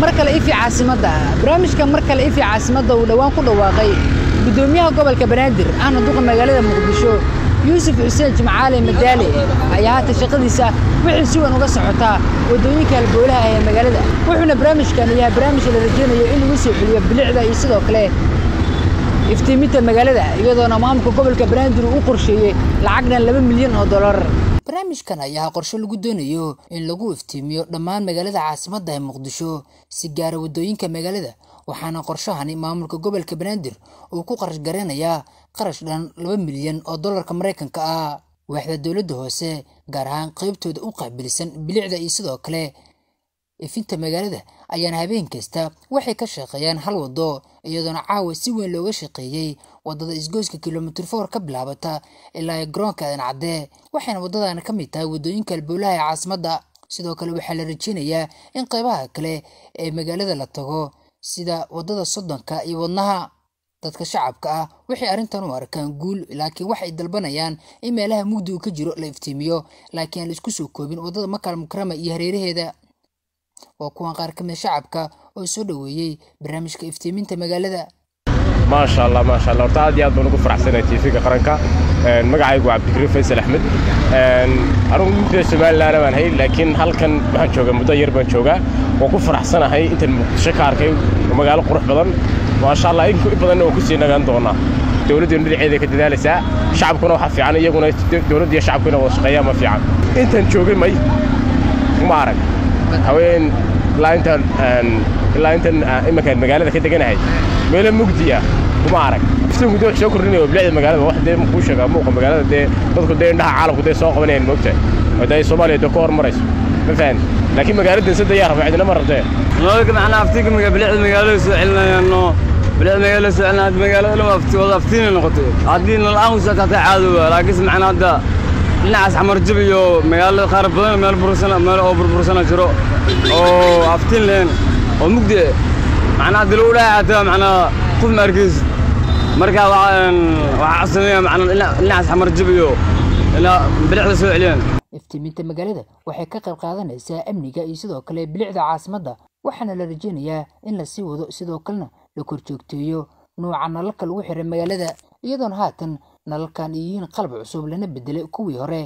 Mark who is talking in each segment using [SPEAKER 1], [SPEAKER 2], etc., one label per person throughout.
[SPEAKER 1] markale ifi caasimada barnaamijka markale ifi caasimada uu dhawaan ku dhawaaqay gudoomiyaha gobolka Banaadir ahna duqa magaalada Muqdisho Yuusuf Xuseen Jimcaale Madaale ayaa hata shaqadiisa wixii si weyn uga socota wadooyinka halbowlaha ee magaalada wuxuuna barnaamijkan yahay barnaamij la rajeynayo in lagu soo celiyo bilicda iyo sidoo kale iftiiminta magaalada iyadoo maamulka gobolka Banaadir uu qorsheeyay lacag dhan 2 milyan oo dollar barnaamijkan ayaa qorshe lagu doonayo in lagu iftiimiyo dhammaan magaalada caasimadda ee Muqdisho si gaar ah wadooyinka magaalada waxaana qorshahani maamulka gobolka Banaadir uu ku qarash garanayaa qarash dhan 2 milyan oo dollarka Mareykanka ah waaxda dawladda hoose gaar ahaan qaybtooda u qaabilsan bilicda iyo sidoo kale ifinta magaalada ayaan habeen kasta waxay ka shaqeeyaan hal wado iyadoo caawa si weyn looga shaqeeyay wadada isgoyska kilomitir 4 ka bilaabata ilaa garoonka Cadde waxaana wadadan ka mid tahay wadooyinka halbowlaha ee caasimadda sidoo kale waxaa la rajeynayaa in qaybaha kale ee magaalada la tago sida wadada Sodonka iyo wadnaha dadka shacabka ah waxay arintan u arkaan guul laakiin waxay dalbanayaan in meelaha mugdi uu ka jiro la iftiimiyo laakiin la isku soo koobin wadada Makal Mukarrama iyo hareeraheeda وكون قار كم شعبك وسودو ويي برنامجك افتيمينتا مقالدا
[SPEAKER 2] ما شاء الله ورتاد ياد بنو فرح سنه تيفيك قرنكا مغعيغو عبد الكريم فيصل احمد ارون مدة سومال لا انا هي لكن halkan waxaan joogaa muddo yar baan joogaa oo ku faraxsanahay inta Muqdisho ka arkay magaalo qurux badan ma sha Allah in ku badan oo ku sii nagaan doona dawladdu dhinaceeda ka dadaalaysa shacabkuna waxa fiican iyaguna dawladda iyo shacabkuna wada shaqeeyaan ma fiican intan joogay may ma arag haween لا انت مكان مقالده كدغنahay meel mugdiya kuma arag sidoo gudo soo kordhinay bilicda magaalada wax deem ku sheega muuqa magaalada dadku indhaha caalamku soo qabanayeen moogtay waday Soomaaliya ka hormarayso ma faham laakiin magaalada sida yaar waxayna martay nooga macna aftiga bilicda magaalada soo celinayno bilicda magaalada soo celinayno magaalada lama wada aftiin noqotay hadii nalaam soo ka caado laakiin macna hada الناس عمر جبيو مقال قارب بدن مال برسنا مال أو برسنا جرو أو عفتين لين أو مقدة معنا دلولا عتا معنا قف مركز وعصنية معنا الناس عمر جبيو لا بلعب سوء علينا
[SPEAKER 1] افتيمينتا مقالده waxay ka qayb qaadanaysaa amniga iyo sidoo kale bilicda caasimadda waxaana la rajeynayaa in la sii wado sidoo kalena la korjoogteeyo nooca nalalka lagu xiray magaalada iyadoo haatan nalalkan yihiin qalab cusub lana bedelay kuwii hore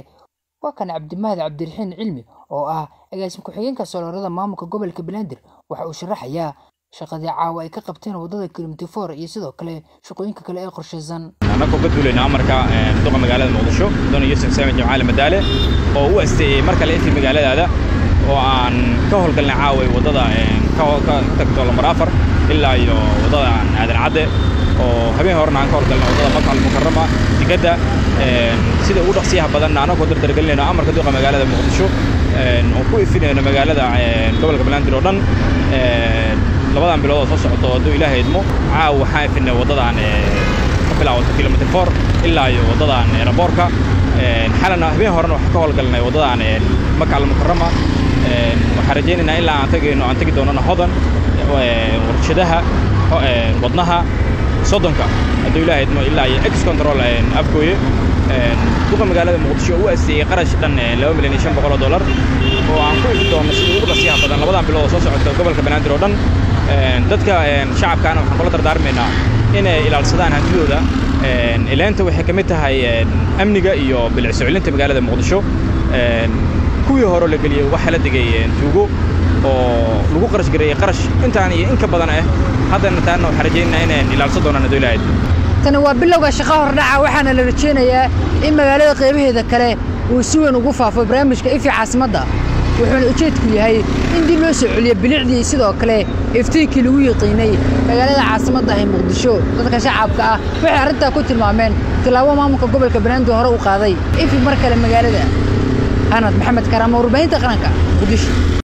[SPEAKER 1] waa kan Cabdimaad Cabdiraxiin Cilmi oo ah agaasim ku xigeenka soloorada maamulka gobolka Banaadir waxa uu sharaxayaa shaqadii caawa ay ka qabteen wadada kilomitir 4 iyo sidoo kale shaqooyinka kale ee qorsheysan
[SPEAKER 3] anagoo ka duulayna marka duqa magaalada Muqdisho doon Yuusuf Xuseen Jimcaale Madaale oo u asteeyay marka la ifti magaalada oo aan ka howlgalnay caawa wadada ka tagto lambar 4 ilaa iyo wadada Aadan Cadde oo habeen horna aan ka howlgalnay wadada Makal Mukarrama digada sida ugu dhaqsiyaha badan anagoo dardargelinayna amarka duqa magaalada Muqdisho oo ku ifinayna magaalada gobolka Banaadir oo dhan labadan bilood soo socdo oo Ilaahay idmo caaw waxaan ifinay wadadan ka bilaabato kilomitir 4 ilaa iyo wadadan airportka xalana habeen horna wax ka howlgalnay wadadan Makal Mukarrama waxaan rajeynaynaa ilaa aan tagi doono hodan warshadaha wadnaha Sodonka haduu Ilaahay idmo ilaa iyo ex control afkooye duqa magaalada Muqdisho uu asteeyay qarash dhan 2 milyan 500 dollar oo aan ku ifin doono sidoo ugu dhaqsiyaha badan labadan bilood soo socdo gobolka Banaadir oo dhan dadka shacabkana waxaan kula dardaarmaynaa inay ilaalsadaan hantidooda ilaanta waxay kamid tahay amniga iyo bilicda soo celinta magaalada Muqdisho kuwii hore la galiyay waxa la digay tuugo oo lagu qarash gareeyay qarash intaan iyo in ka badan ah haddana taana waxa rajeynaa inay ilaalso doonaan Ilaahay
[SPEAKER 1] tani waa bilowga shaqo hordhaca waxaana la rajeynayaa in magaalada qaybaheeda kale uu si weyn ugu faafo barnaamijka ifi caasimada wuxuuna ujeedku yahay in dib loo soo celiyo bilicdii sidoo kale iftiinkii lagu yaqiinay magaalada caasimadda ee Muqdisho dadka shacabka ah waxay arinta ku tilmaameen tilaabo maamulka gobolka Banaadir hore u qaaday ifi mar kale magaalada Ahmed Maxamed Karaamo warbaahinta qaranka Muqdisho